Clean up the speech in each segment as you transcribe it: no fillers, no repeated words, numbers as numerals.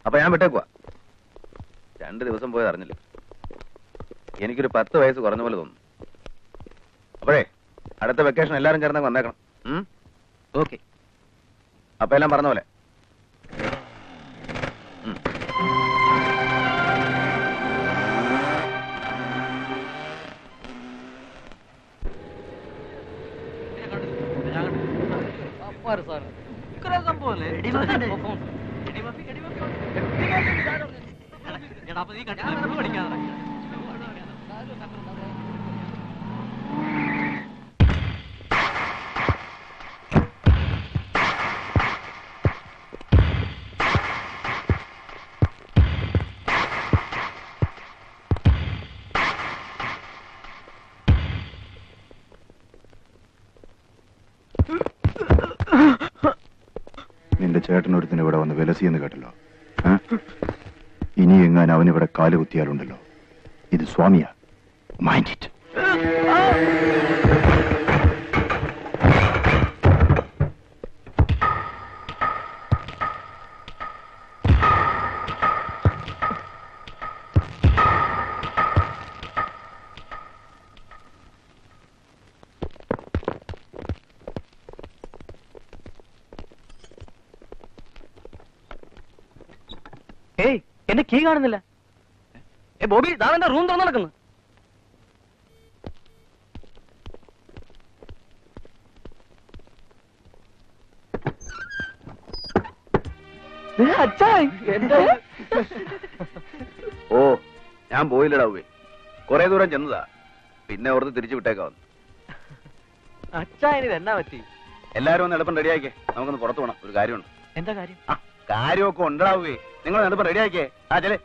അപ്പൊ ഞാൻ വിട്ടേക്കുവാ. 2 ദിവസം പോയത് അറിഞ്ഞില്ല. എനിക്കൊരു 10 വയസ്സ് കുറഞ്ഞ പോലെ തോന്നുന്നു. അപ്പോഴേ അടുത്ത വെക്കേഷൻ എല്ലാരും ചേർന്ന് വന്നേക്കണം. ഓക്കെ. അപ്പൊ എല്ലാം പറഞ്ഞ പോലെ. നിന്റെ ചേട്ടനൊരുത്തിന് ഇവിടെ വന്ന് വിലസിയെന്ന് കേട്ടല്ലോ. ഇനി എങ്ങാൻ അവനിവിടെ കാലുകുത്തിയാലുണ്ടല്ലോ, ഇത് സ്വാമിയാ. Mind it. ഏയ്, എന്റെ കീ കാണുന്നില്ല. ബോബി, ദാ എന്റെ റൂം തുറന്നു നടക്കുന്നു. ഓ, ഞാൻ പോയില്ലടാവേ. കുറെ ദൂരം ചെന്നതാ, പിന്നെ ഓർത്ത് തിരിച്ചു വിട്ടേക്കാവുന്നു. അച്ഛാ, ഇനി എന്നാ പറ്റി? എല്ലാരും ഒന്ന് എളുപ്പം റെഡിയാക്കിയേ, നമുക്കൊന്ന് പുറത്തു പോകണം. ഒരു കാര്യമുണ്ട്. എന്താ കാര്യം? കാര്യമൊക്കെ ഉണ്ടാവുകയെ. നിങ്ങൾ എളുപ്പം റെഡിയാക്കിയേ. ചെലേ.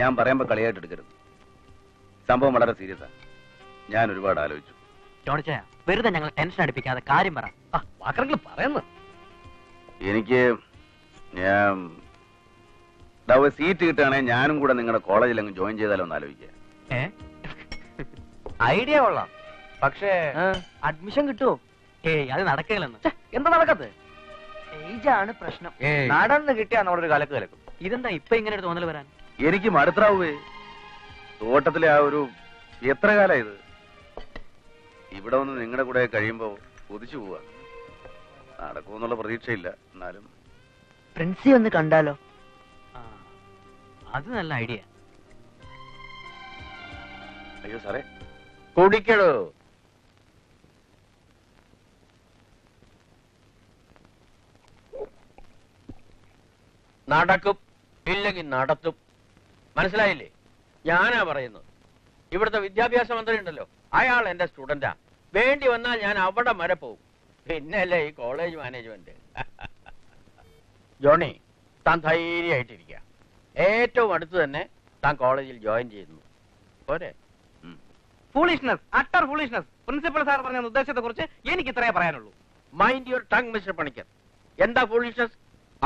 ഞാൻ പറയുമ്പോ കളിയായിട്ട് എടുക്കരുത്. സംഭവം വളരെ സീരിയസാ. ഞാൻ ഒരുപാട് ആലോചിച്ചു. ജോണിച്ചായ, വെറുതെ ഞങ്ങൾ ടെൻഷൻ അടിപ്പിക്കാതെ കാര്യം പറ. വാക്കറെങ്കിലും പറയുന്നു. എനിക്ക് സീറ്റ് കിട്ടുകയാണെങ്കിൽ ഞാനും കൂടെ നിങ്ങളുടെ കോളേജിൽ അങ്ങ് ജോയിൻ ചെയ്താലോ എന്ന് ആലോചിക്കുക. ഐഡിയ കൊള്ളാം, പക്ഷേ അഡ്മിഷൻ കിട്ടുമോ? ഏയ്, അത് നടക്കില്ലെന്ന്. എന്താ നടക്കത്ത്? ഏജാണ് പ്രശ്നം. നടന്ന് കിട്ടിയാ നമ്മളൊരു കലക്ക് കലക്കും. ഇതെന്താ ഇപ്പൊ ഇങ്ങനെ ഒരു തോന്നൽ വരാൻ? എനിക്ക് മടുത്രാവേ. തോട്ടത്തിലെ ആ ഒരു എത്ര കാലം ഇത്. ഇവിടെ വന്ന് നിങ്ങളുടെ കൂടെ കഴിയുമ്പോ കൊതിച്ചു പോവാ. നടക്കുമെന്നുള്ള പ്രതീക്ഷയില്ല. എന്നാലും പ്രിൻസി ഒന്ന് കണ്ടാലോ? അത് നല്ല ഐഡിയ. അയ്യോ സാറേ, കുടിക്കടോ. നടക്കും, ഇല്ലെങ്കിൽ നടത്തും. മനസ്സിലായില്ലേ? ഞാനാ പറയുന്നത്. ഇവിടുത്തെ വിദ്യാഭ്യാസ മന്ത്രി ഉണ്ടല്ലോ, അയാൾ എന്റെ സ്റ്റുഡന്റാ. വേണ്ടി വന്നാൽ ഞാൻ അവിടെ വരെ പോകും. പിന്നല്ലേ ഈ കോളേജ് മാനേജ്മെന്റ്. ജോണി, താൻ ധൈര്യമായിട്ടിരിക്കുക. ഏറ്റവും അടുത്ത് തന്നെ താൻ കോളേജിൽ ജോയിൻ ചെയ്യുന്നു. പോരെ? Foolishness, utter foolishness. Principal sir പറഞ്ഞ ഉദ്ദേശത്തെ കുറിച്ച് എനിക്ക് ഇത്രേ പറയാനുള്ളൂ. Mind your tongue mister Panicker. എന്താ ഫൂളിഷ്നസ്?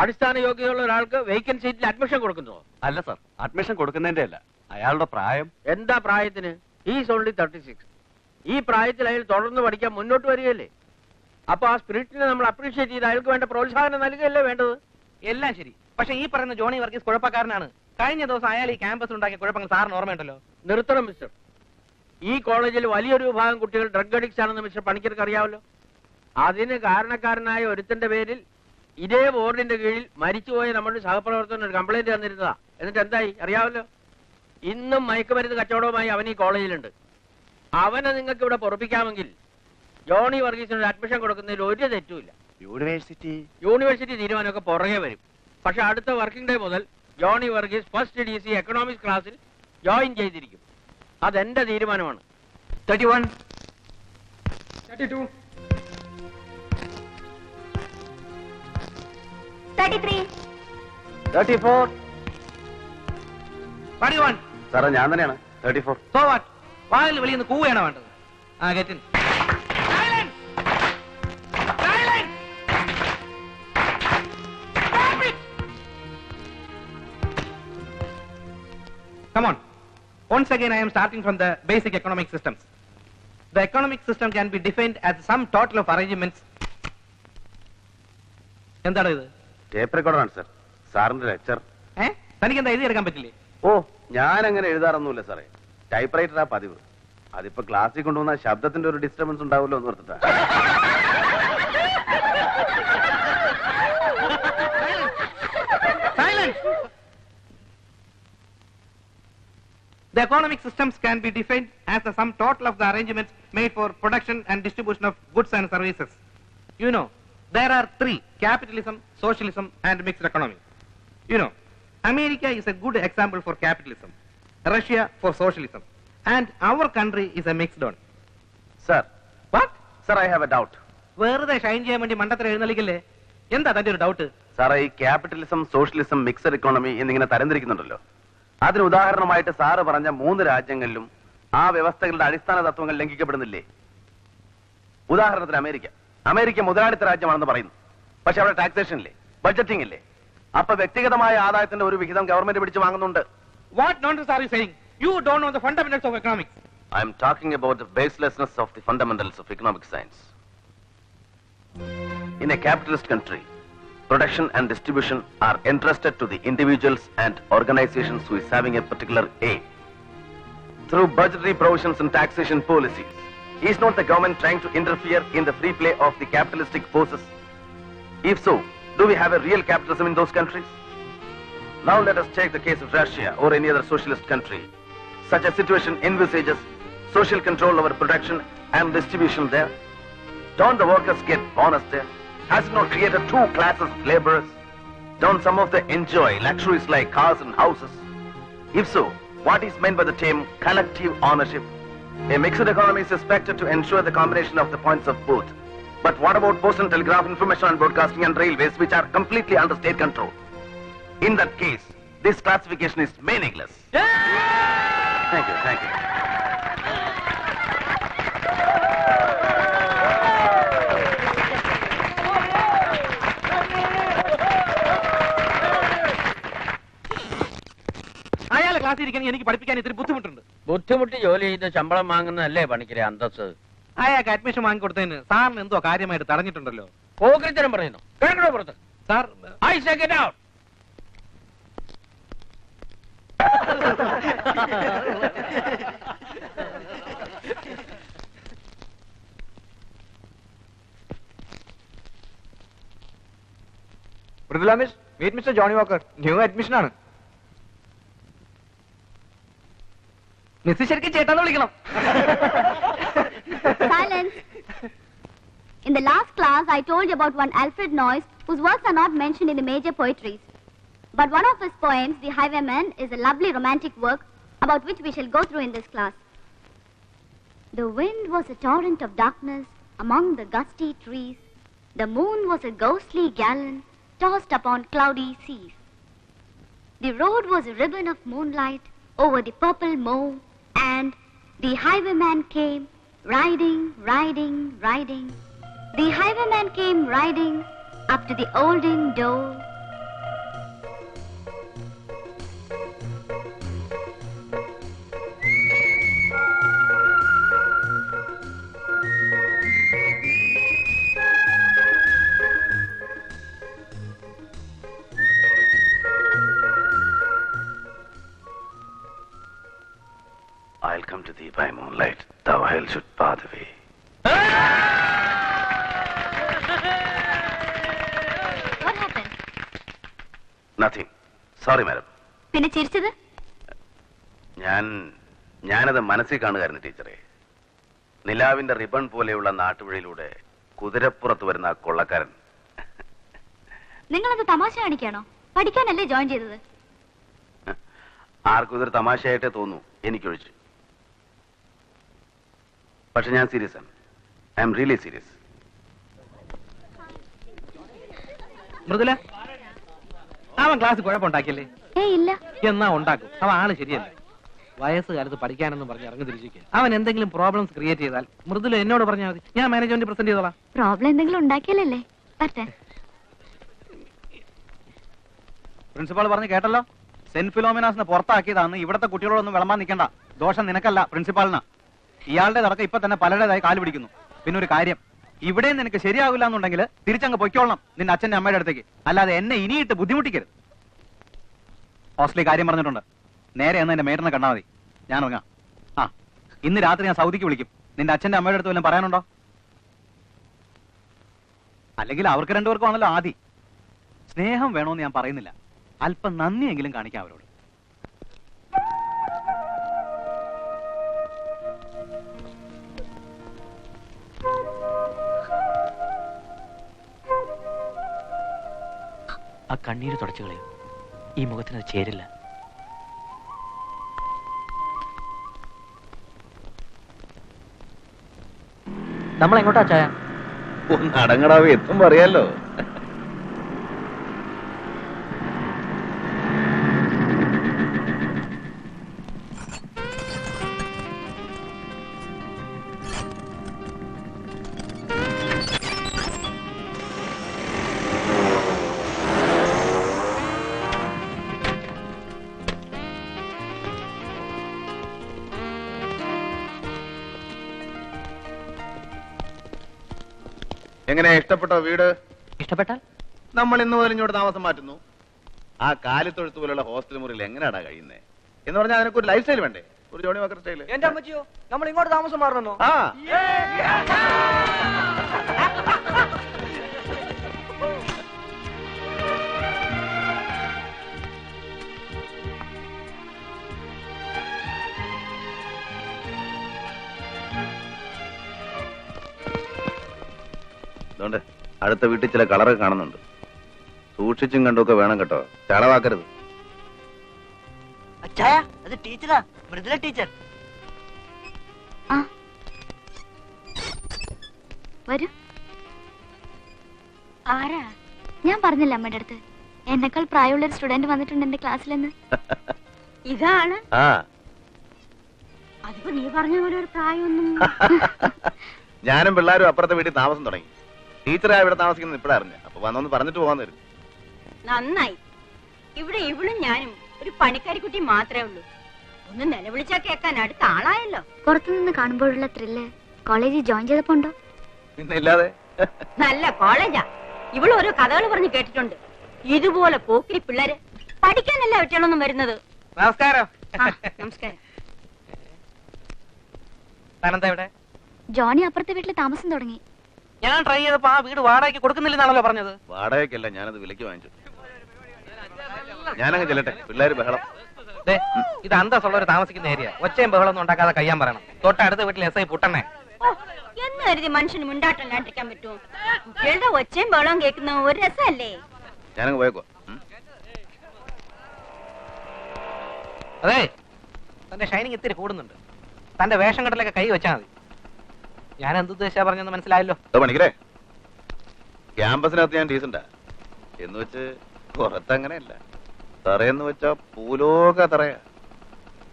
അടിസ്ഥാന യോഗ്യതയുള്ള ഒരാൾക്ക് വേക്കൻറ്റ് സീറ്റിൽ അഡ്മിഷൻ കൊടുക്കുന്നോ? അല്ല സാർ, അഡ്മിഷൻ കൊടുക്കുന്നതിന്റെ അല്ല, അയാളുടെ പ്രായം. എന്താ പ്രായത്തിന്? Is only 36. ഈ പ്രായത്തിൽ അയാൾ തുടർന്ന് പഠിക്കാൻ മുന്നോട്ട് വരികയല്ലേ? അപ്പൊ ആ സ്പിരിറ്റിനെ നമ്മൾ അപ്രീഷിയേറ്റ് ചെയ്ത് അയാൾക്ക് വേണ്ട പ്രോത്സാഹനം നൽകുകയല്ലേ വേണ്ടത്? എല്ലാം ശരി, പക്ഷെ ഈ പറയുന്ന ജോണി വർഗീസ് കുഴപ്പക്കാരനാണ്. കഴിഞ്ഞ ദിവസം അയാൾ ഈ ക്യാമ്പസിൽ ഉണ്ടാക്കിയ കുഴപ്പങ്ങൾ സാറിന് ഓർമ്മയുണ്ടല്ലോ. നിർത്തണം മിസ്റ്റർ. ഈ കോളേജിൽ വലിയൊരു വിഭാഗം കുട്ടികൾ ഡ്രഗ് അഡിക്ട്സ് ആണെന്ന് മിസ്റ്റർ പണിക്കർക്ക് അറിയാമല്ലോ. അതിന് കാരണക്കാരനായ ഒരുത്തന്റെ പേരിൽ ഇതേ ബോർഡിന്റെ കീഴിൽ മരിച്ചുപോയ നമ്മുടെ സഹപ്രവർത്തകൻ ഒരു കംപ്ലൈന്റ് തന്നിരുന്നതാ. എന്നിട്ട് എന്തായി അറിയാമല്ലോ? ഇന്നും മയക്കുമരുന്ന് കച്ചവടവുമായി അവൻ ഈ കോളേജിലുണ്ട്. അവനെ നിങ്ങൾക്ക് ഇവിടെ പൊറപ്പിക്കാമെങ്കിൽ ജോണി വർഗീസിന് അഡ്മിഷൻ കൊടുക്കുന്നതിൽ ഒരു തെറ്റുമില്ല. യൂണിവേഴ്സിറ്റി തീരുമാനമൊക്കെ പുറകെ വരും. പക്ഷെ അടുത്ത വർക്കിംഗ് ഡേ മുതൽ Johnny Varghese first DC economics ക്ലാസ്സിൽ ജോയിൻ ചെയ്തിരിക്കും. അതെന്റെ തീരുമാനമാണ്. 31, 32, 33, 34. 41. സാറേ, ഞാൻ തന്നെയാണ് 34. So what? വാതിൽ വെളിയിൽ നിന്ന് കൂവയാണ് വേണ്ടത്. Get in. Silence! Silence! Stop it! Come on. Once again, I am starting from the basic economic systems. The economic system can be defined as the sum total of arrangements എന്താണ് ഇത്? Tape റെക്കോർഡറാണ് sir. സാറിന്റെ lecture. തനിക്ക് എന്താ എഴുതിയെടുക്കാൻ പറ്റില്ലേ? ഓ, ഞാൻ അങ്ങനെ എഴുതാറൊന്നുമില്ല സാറേ. ടൈപ്പ് റൈറ്ററാ പതിവ്. അതിപ്പോ ക്ലാസ്സിൽ കൊണ്ടുവന്ന ശബ്ദത്തിന്റെ ഒരു ഡിസ്റ്റർബൻസ് ഉണ്ടാവുമല്ലോ എന്ന് ഓർത്തിട്ടാ. The economic systems can be defined as the sum total of the arrangements made for production and distribution of goods and services. You know, there are three: capitalism, socialism, and mixed economy. You know, America is a good example for capitalism, Russia for socialism, and our country is a mixed one. Sir, What? sir, I have a doubt. വെറുതെ ഷൈൻ ചെയ്യാൻ വേണ്ടി മണ്ടത്തരം എഴുന്നള്ളിക്കില്ലേ? എന്താ തന്റെ ഒരു doubt? സാറേ, ഈ capitalism, socialism, mixed economy എന്നിങ്ങനെ തരംതിരിക്കുന്നുണ്ടല്ലോ. അതിന് ഉദാഹരണമായിട്ട് സാറ് പറഞ്ഞ 3 രാജ്യങ്ങളിലും ആ വ്യവസ്ഥകളുടെ അടിസ്ഥാന തത്വങ്ങൾ ലംഘിക്കപ്പെടുന്നില്ലേ? ഉദാഹരണത്തിന് അമേരിക്ക മുതലാളിത്ത രാജ്യമാണെന്ന് പറയുന്നു. പക്ഷെ അവിടെ ടാക്സേഷൻ ഇല്ലേ, ബഡ്ജറ്റിംഗ് ഇല്ലേ? അപ്പൊ വ്യക്തിഗതമായ ആദായത്തിന്റെ ഒരു വിഹിതം ഗവൺമെന്റ് പിടിച്ചു വാങ്ങുന്നുണ്ട്. What nonsense are you saying? You don't know the fundamentals of economics. I am talking about the baselessness of the fundamentals of economic science. In a capitalist country, production and distribution are entrusted to the individuals and organizations who is having a particular aim. Through budgetary provisions and taxation policies, is not the government trying to interfere in the free play of the capitalistic forces? If so, do we have a real capitalism in those countries? Now let us take the case of Russia or any other socialist country. Such a situation envisages social control over production and distribution there. Don't the workers get bonus there? Has it not created 2 classes of laborers? Don't some of them enjoy luxuries like cars and houses? If so, what is meant by the term collective ownership? A mixed economy is expected to ensure the combination of the points of both. But what about post and telegraph, information and broadcasting and railways, which are completely under state control? In that case, this classification is meaningless. Thank you, thank you. അയാളെ ക്ലാസ്സിൽ ഇരിക്കാൻ എനിക്ക് പഠിപ്പിക്കാൻ ഇത്തിരി ബുദ്ധിമുട്ടുണ്ട്. ബുദ്ധിമുട്ടി ജോലി ചെയ്ത് ശമ്പളം വാങ്ങുന്നതല്ലേ പണിക്കരെ അന്തസ്? അയാൾക്ക് അഡ്മിഷൻ വാങ്ങിക്കൊടുത്തതിന് സാറിന് എന്തോ കാര്യമായിട്ട് തടഞ്ഞിട്ടുണ്ടല്ലോ. പോകൃത്തരം പറയുന്നു. കേൾക്കണോ പുറത്ത്? Sir, I say get out. Mridula miss, meet mister Johnny Walker. New admission ആണ്. മിസ് ശരിക്കും ചേട്ടാന്ന് വിളിക്കണം. Silence. In the last class, I told you about one Alfred Noyes, whose works are not mentioned in the major poetries. But one of his poems, The Highwayman, is a lovely romantic work about which we shall go through in this class. The wind was a torrent of darkness among the gusty trees. The moon was a ghostly galleon tossed upon cloudy seas. The road was a ribbon of moonlight over the purple moor, and the highwayman came riding, riding, riding. The highwayman came riding up to the olden door. I'll come to thee by moonlight, thou hell should bar the way. What happened? Nothing. Sorry, madam. പിന്നെ ചിരിച്ചത്? ഞാനത് മനസ്സിൽ കാണുകയായിരുന്നു ടീച്ചറെ. നിലാവിന്റെ ribbon പോലെയുള്ള നാട്ടുവഴിയിലൂടെ കുതിരപ്പുറത്ത് വരുന്ന ആ കൊള്ളക്കാരൻ. നിങ്ങളത് തമാശ കാണിക്കാണോ? പഠിക്കാനല്ലേ ജോയിൻ ചെയ്തത്? ആർക്കും ഇതൊരു തമാശയായിട്ടേ തോന്നൂ, എനിക്കൊഴിച്ച്. പക്ഷെ ഞാൻ സീരിയസ് ആണ്. I am really serious. Mridula, അവൻ ക്ലാസ് കുഴപ്പമുണ്ടാക്കിയല്ലേ? ഇല്ല. എന്നാ ഉണ്ടാക്കും. അവൻ ആള് ശരിയല്ല. വയസ്സുകാലത്ത് പഠിക്കാനെന്ന് പറഞ്ഞ് ഇറങ്ങി തിരിച്ചിരിക്കുക. അവൻ എന്തെങ്കിലും പ്രോബ്ലംസ് ക്രിയേറ്റ് ചെയ്താൽ മൃദുല എന്നോട് പറഞ്ഞാൽ മതി, ഞാൻ മാനേജ്മെന്റ് പ്രസന്റ് ചെയ്തോളാം. പ്രോബ്ലം എന്തെങ്കിലും ഉണ്ടാക്കിയല്ലേ? പ്രിൻസിപ്പാൾ പറഞ്ഞ് കേട്ടല്ലോ, സെന്റ് ഫിലോമിനാസിനെ പുറത്താക്കിയതാന്ന്. ഇവിടത്തെ കുട്ടികളോടൊന്നും വിളമ്പാൻ നിൽക്കണ്ട. ദോഷം നിനക്കല്ല, പ്രിൻസിപ്പാളിനാ. ഇയാളുടെ തടക്കം ഇപ്പൊ തന്നെ പലരുടേതായി കാല് പിടിക്കുന്നു. പിന്നെ ഒരു കാര്യം, ഇവിടെ നിനക്ക് ശരിയാവില്ല എന്നുണ്ടെങ്കിൽ തിരിച്ചങ്ങ് പൊയ്ക്കോളണം നിന്റെ അച്ഛന്റെ അമ്മയുടെ അടുത്തേക്ക്. അല്ലാതെ എന്നെ ഇനിയിട്ട് ബുദ്ധിമുട്ടിക്കരുത്. ഹോസ്റ്റലിൽ കാര്യം പറഞ്ഞിട്ടുണ്ട്. നേരെ എന്ന് എന്റെ മേട്ടനെ കണ്ടാൽ മതി. ഞാൻ ഇറങ്ങാം. ആ, ഇന്ന് രാത്രി ഞാൻ സൗദിക്ക് വിളിക്കും. നിന്റെ അച്ഛന്റെ അമ്മയുടെ അടുത്ത് വല്ലതും പറയാനുണ്ടോ? അല്ലെങ്കിൽ അവർക്ക് രണ്ടുപേർക്കും ആണല്ലോ ആദി. സ്നേഹം വേണോന്ന് ഞാൻ പറയുന്നില്ല. അല്പം നന്ദിയെങ്കിലും കാണിക്കാം അവരോട്. ആ കണ്ണീര് തുടച്ചു കളയും. ഈ മുഖത്തിന് അത് ചേരില്ല. നമ്മൾ എങ്ങോട്ടാ ചായ? ഒന്ന് അടങ്ങടാവ്, എത്തുമ്പോ അറിയാലോ. എങ്ങനെ ഇഷ്ടപ്പെട്ടോ വീട്? ഇഷ്ടപ്പെട്ടാൽ നമ്മൾ ഇന്ന് മുതൽ ഇങ്ങോട്ട് താമസം മാറ്റുന്നു. ആ കാലിത്തൊഴുത്ത് പോലുള്ള ഹോസ്റ്റൽ മുറിയിൽ എങ്ങനെയാടാ കഴിയുന്നേ എന്ന് പറഞ്ഞാൽ അതിനൊക്കെ ഒരു ലൈഫ് സ്റ്റൈൽ വേണ്ടേ? ഒരു ജോണി വാക്കർ സ്റ്റൈൽ. എന്റെ അമ്മച്ചിയോ, നമ്മൾ ഇങ്ങോട്ട് താമസം മാറണമെന്നോ? ആ, അതുകൊണ്ട് അടുത്ത വീട്ടിൽ ചില കളറൊക്കെ കാണുന്നുണ്ട്. സൂക്ഷിച്ചും കണ്ടുമൊക്കെ വേണം കേട്ടോ, ചളവാക്കരുത്. ചായ അത് ടീച്ചറാ, മൃദുല ടീച്ചർ. വരൂ. ആരാ? ഞാൻ പറഞ്ഞില്ല അമ്മയുടെ അടുത്ത് എന്നെക്കാൾ പ്രായമുള്ള ഒരു സ്റ്റുഡന്റ് വന്നിട്ടുണ്ട് എന്റെ ക്ലാസ്സിലെന്ന്. ഇതാണ്. അതിപ്പോ നീ പറഞ്ഞ പോലെ ഒരു പ്രായമൊന്നും. ഞാനും പിള്ളേരും അപ്പുറത്തെ വീട്ടിൽ താമസം തുടങ്ങി. ടീച്ചറാ ഇവിടെ താമസിക്കുന്നത് ഇപ്പഴാ അറിഞ്ഞ. അപ്പൊ വന്നൊന്ന് പറഞ്ഞിട്ട് പോകാൻ തരും. നന്നായി. ഇവിടെ ഇവളും ഞാനും ഒരു പണിക്കാരിക്കുട്ടി മാത്രമേ ഉള്ളൂ. ഒന്ന് നിലവിളിച്ചാ കേൾക്കാൻ അടുത്ത ആളായല്ലോ. പുറത്തുനിന്ന് കാണുമ്പോഴുള്ള ത്രില്ല് കോളേജിൽ ജോയിൻ ചെയ്തപ്പോ ഉണ്ടോ? പിന്നെ ഇല്ലാതെ. നല്ല കോളേജാ. ഇവള് ഓരോ കഥകൾ പറഞ്ഞ് കേട്ടിട്ടുണ്ട്. ഇതുപോലെ പോക്കിരി പിള്ളേര് പഠിക്കാനല്ല കുട്ടികളൊന്നും വരുന്നത്. നമസ്കാരം. നമസ്കാരം. താനെന്താ ഇവിടെ? ജോണി അപ്പുറത്തെ വീട്ടിൽ താമസം തുടങ്ങി. ഞാൻ ട്രൈ ചെയ്തപ്പോ ആ വീട് വാടകയ്ക്ക് കൊടുക്കുന്നില്ലെന്നാണല്ലോ പറഞ്ഞത്. വാടകയ്ക്കല്ല, ഞാനത് വിലക്ക് വാങ്ങിച്ചു. ഞാനങ്ങ് ചെല്ലട്ടെ, പിള്ളേര് ബഹളം. ഇത് അന്തസ്സുള്ള ഒരു താമസിക്കുന്ന ഏരിയ. ഒച്ചയും ബഹളം ഒന്നും ഉണ്ടാക്കാതെ കഴിയാൻ പറയണം. തൊട്ടടുത്ത വീട്ടിൽ എസ് ഐ പുട്ടണേ. എന്ന് കരുതി മനുഷ്യന് മുണ്ടാട്ടല്ലാണ്ടിരിക്കാൻ പറ്റുമോ? കുട്ടികളുടെ ഒച്ചയും ബഹളവും കേൾക്കുന്ന ഒരു രസമല്ലേ? ഞാനങ്ങ് പോയേക്കോ. അതെ, തന്റെ ഷൈനിങ് ഇത്തിരി കൂടുന്നുണ്ട്. തന്റെ വേഷം കെട്ടലൊക്കെ കൈ വെച്ചാൽ മതി. ഞാൻ എന്തുദ്ദേശിച്ചാ പറഞ്ഞെന്ന് മനസ്സിലായല്ലോ. പണിക്കരേ, ക്യാമ്പസിനകത്ത് ഞാൻ ഡീസന്റാ എന്ന് വെച്ച് പുറത്തങ്ങനെയല്ല. തറയെന്ന് വെച്ചാ പൂലോക തറയാ.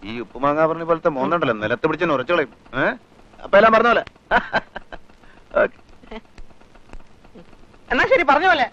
ഈ ഉപ്പുമാങ്ങാ പറഞ്ഞ പോലത്തെ മോന്നുണ്ടല്ലോ, നിലത്ത് പിടിച്ച് ഉറച്ചു കളയും. അപ്പൊ എല്ലാം പറഞ്ഞ പോലെ. എന്നാ ശരി, പറഞ്ഞ പോലെ.